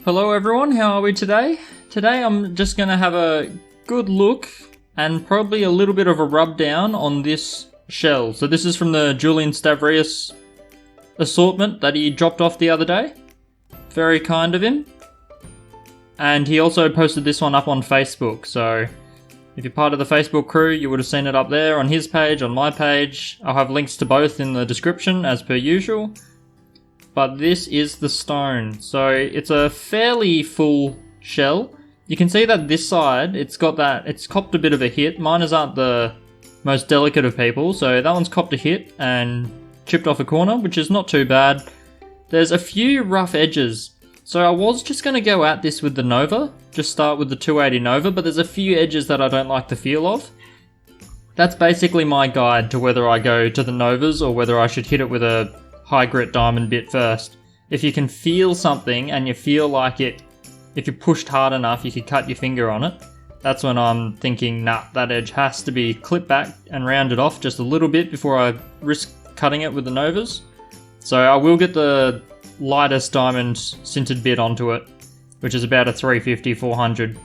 Hello everyone, how are we today? Today I'm just going to have a good look and probably a little bit of a rub down on this shell. So this is from the Jullian Stavreas assortment that he dropped off the other day. Very kind of him. And he also posted this one up on Facebook, so if you're part of the Facebook crew you would have seen it up there on his page, on my page. I'll have links to both in the description as per usual. But this is the stone. So it's a fairly full shell. You can see that this side, it's copped a bit of a hit. Miners aren't the most delicate of people, so that one's copped a hit and chipped off a corner, which is not too bad. There's a few rough edges. So I was just going to go at this with the Nova, just start with the 280 Nova, but there's a few edges that I don't like the feel of. That's basically my guide to whether I go to the Novas or whether I should hit it with a high grit diamond bit first. If you can feel something and you feel like it, if you pushed hard enough you could cut your finger on it, that's when I'm thinking, nah, that edge has to be clipped back and rounded off just a little bit before I risk cutting it with the Novas. So I will get the lightest diamond sintered bit onto it, which is about a 350, 400.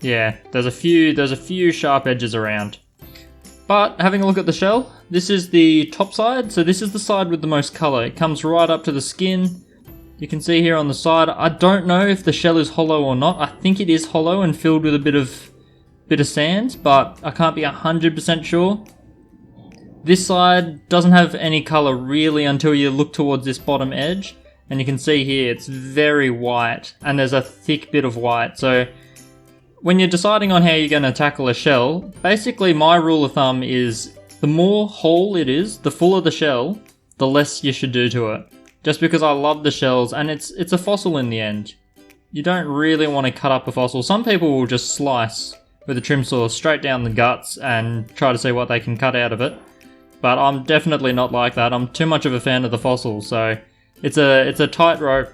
Yeah, there's a few sharp edges around. But having a look at the shell, this is the top side, so this is the side with the most colour. It comes right up to the skin. You can see here on the side, I don't know if the shell is hollow or not. I think it is hollow and filled with a bit of sand, but I can't be 100% sure. This side doesn't have any colour really until you look towards this bottom edge, and you can see here it's very white, and there's a thick bit of white. So when you're deciding on how you're going to tackle a shell, basically my rule of thumb is the more whole it is, the fuller the shell, the less you should do to it. Just because I love the shells, and it's a fossil in the end. You don't really want to cut up a fossil. Some people will just slice with a trim saw straight down the guts and try to see what they can cut out of it. But I'm definitely not like that. I'm too much of a fan of the fossil, so it's a tightrope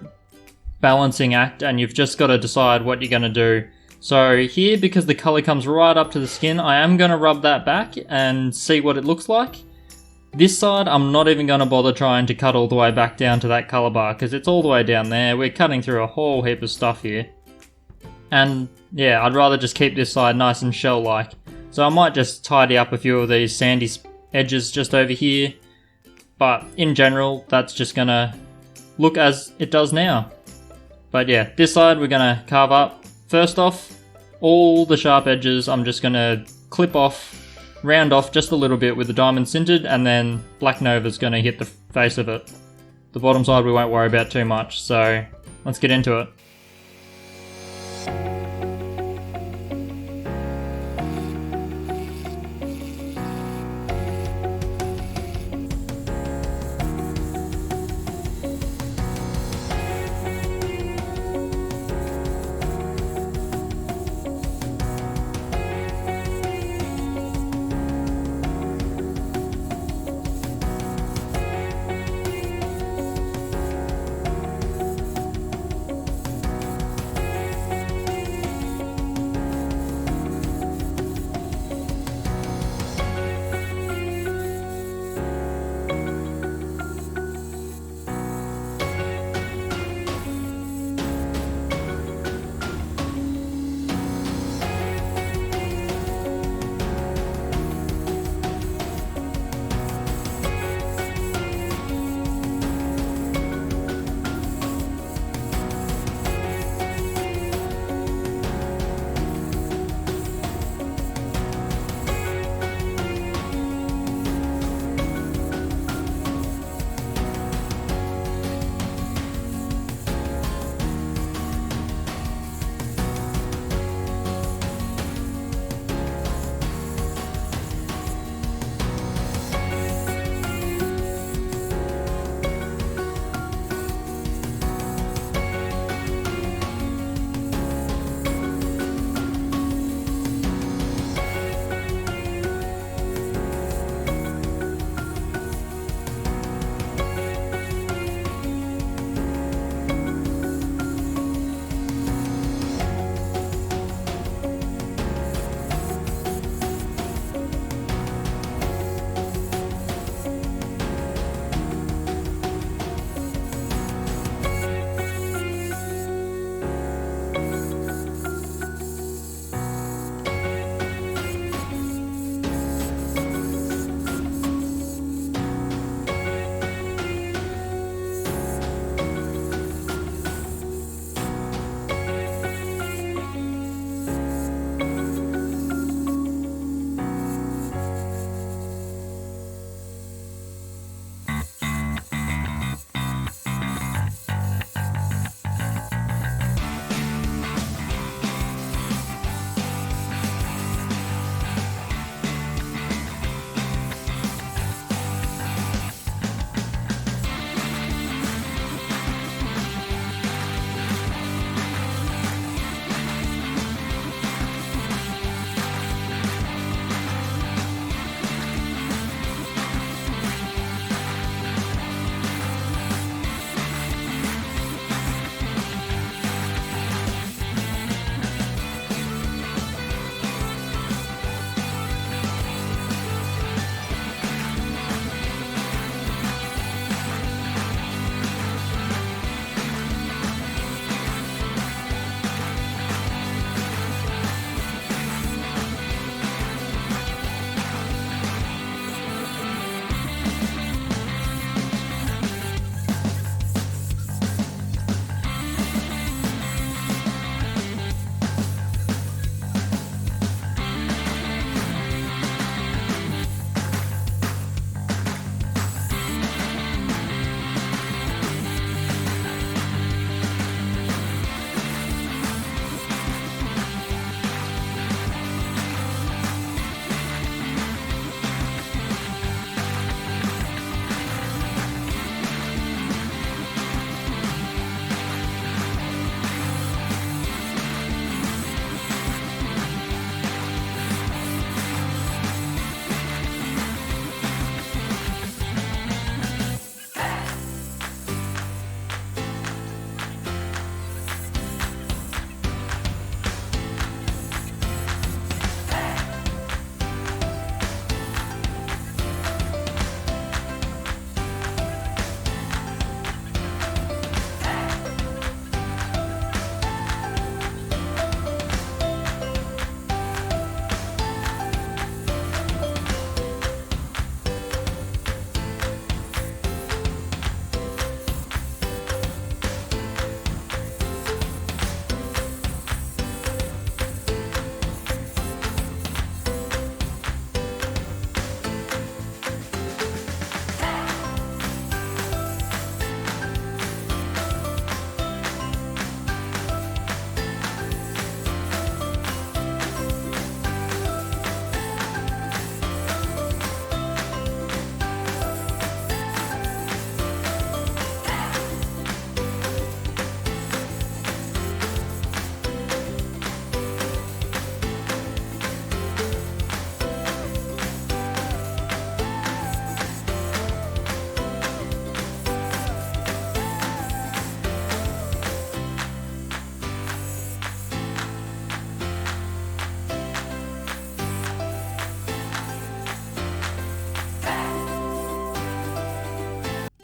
balancing act, and you've just got to decide what you're going to do. So here, because the colour comes right up to the skin, I am going to rub that back and see what it looks like. This side, I'm not even going to bother trying to cut all the way back down to that colour bar, because it's all the way down there. We're cutting through a whole heap of stuff here. And yeah, I'd rather just keep this side nice and shell-like. So I might just tidy up a few of these sandy edges just over here. But in general, that's just going to look as it does now. But yeah, this side we're going to carve up. First off, all the sharp edges I'm just going to clip off, round off just a little bit with the diamond sintered, and then Black Nova's going to hit the face of it. The bottom side we won't worry about too much, so let's get into it.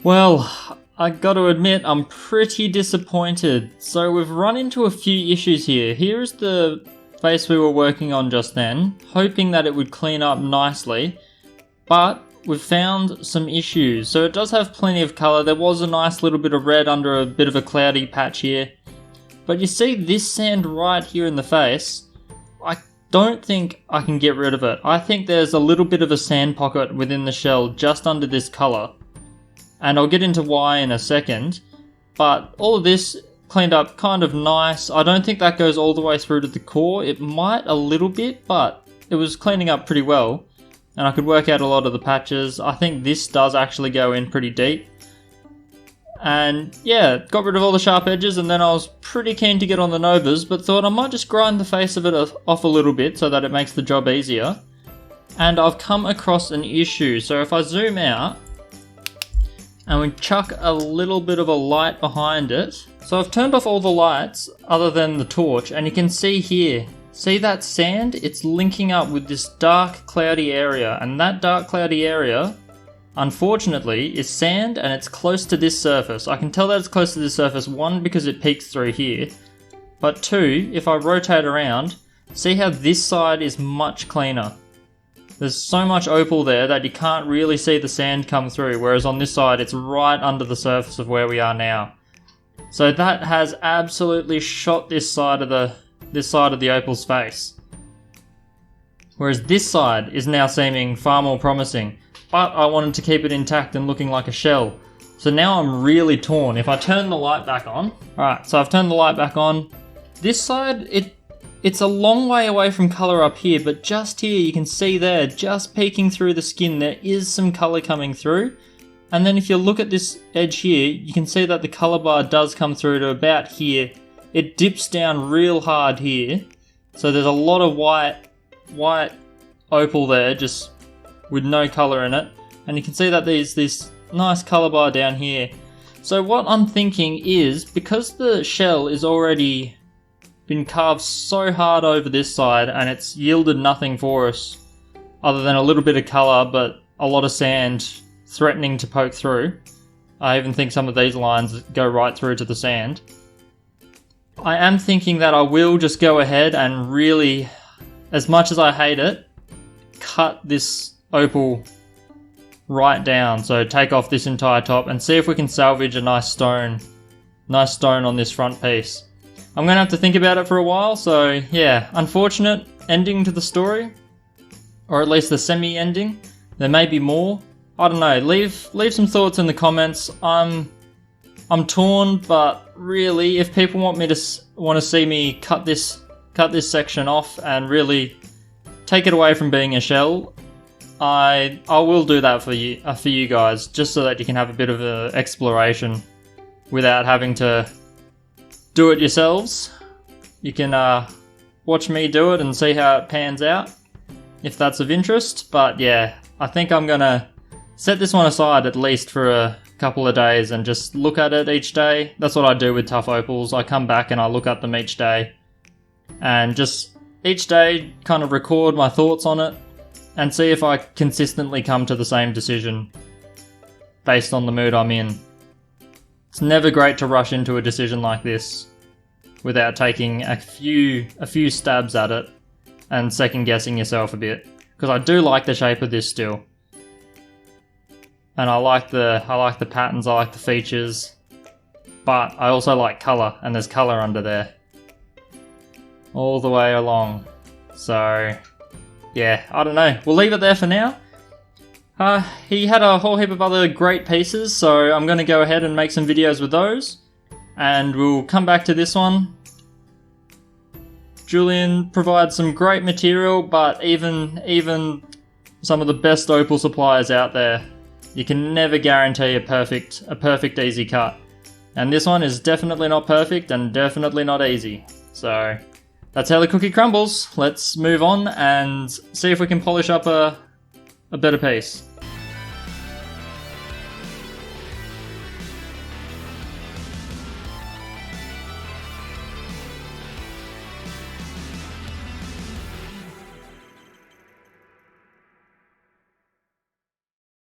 Well, I gotta admit, I'm pretty disappointed. So we've run into a few issues here. Here's the face we were working on just then, hoping that it would clean up nicely, but we've found some issues. So it does have plenty of colour. There was a nice little bit of red under a bit of a cloudy patch here. But you see this sand right here in the face, I don't think I can get rid of it. I think there's a little bit of a sand pocket within the shell just under this colour. And I'll get into why in a second. But all of this cleaned up kind of nice. I don't think that goes all the way through to the core. It might a little bit, but it was cleaning up pretty well. And I could work out a lot of the patches. I think this does actually go in pretty deep. And yeah, got rid of all the sharp edges, and then I was pretty keen to get on the novas, but thought I might just grind the face of it off a little bit so that it makes the job easier. And I've come across an issue. So if I zoom out, and we chuck a little bit of a light behind it. So I've turned off all the lights other than the torch, and you can see here, see that sand? It's linking up with this dark cloudy area, and that dark cloudy area, unfortunately, is sand, and it's close to this surface. I can tell that it's close to this surface, one, because it peeks through here, but two, if I rotate around, see how this side is much cleaner. There's so much opal there that you can't really see the sand come through, whereas on this side it's right under the surface of where we are now. So that has absolutely shot this side of the opal's face. Whereas this side is now seeming far more promising, but I wanted to keep it intact and looking like a shell. So now I'm really torn. If I turn the light back on, alright, so I've turned the light back on. This side, it's a long way away from colour up here, but just here you can see there, just peeking through the skin, there is some colour coming through. And then if you look at this edge here, you can see that the colour bar does come through to about here. It dips down real hard here. So there's a lot of white opal there, just with no colour in it. And you can see that there's this nice colour bar down here. So what I'm thinking is, because the shell is already been carved so hard over this side and it's yielded nothing for us other than a little bit of colour but a lot of sand threatening to poke through. I even think some of these lines go right through to the sand. I am thinking that I will just go ahead and really, as much as I hate it, cut this opal right down. So take off this entire top and see if we can salvage a nice stone on this front piece. I'm going to have to think about it for a while, so yeah, unfortunate ending to the story, or at least the semi-ending. There may be more. I don't know, leave some thoughts in the comments. I'm torn, but really, if people want to see me cut this section off and really take it away from being a shell, I will do that for you guys, just so that you can have a bit of an exploration without having to do it yourselves. You can watch me do it and see how it pans out, if that's of interest. But yeah, I think I'm gonna set this one aside at least for a couple of days and just look at it each day. That's what I do with tough opals. I come back and I look at them each day, and just each day kind of record my thoughts on it and see if I consistently come to the same decision based on the mood I'm in. It's never great to rush into a decision like this without taking a few stabs at it and second guessing yourself a bit, because I do like the shape of this still, and I like the patterns, I like the features, but I also like colour, and there's colour under there all the way along. So yeah, I don't know, we'll leave it there for now. He had a whole heap of other great pieces, so I'm going to go ahead and make some videos with those, and we'll come back to this one. Jullian provides some great material, but even some of the best opal suppliers out there, you can never guarantee a perfect easy cut. And this one is definitely not perfect and definitely not easy. So that's how the cookie crumbles. Let's move on and see if we can polish up a better piece.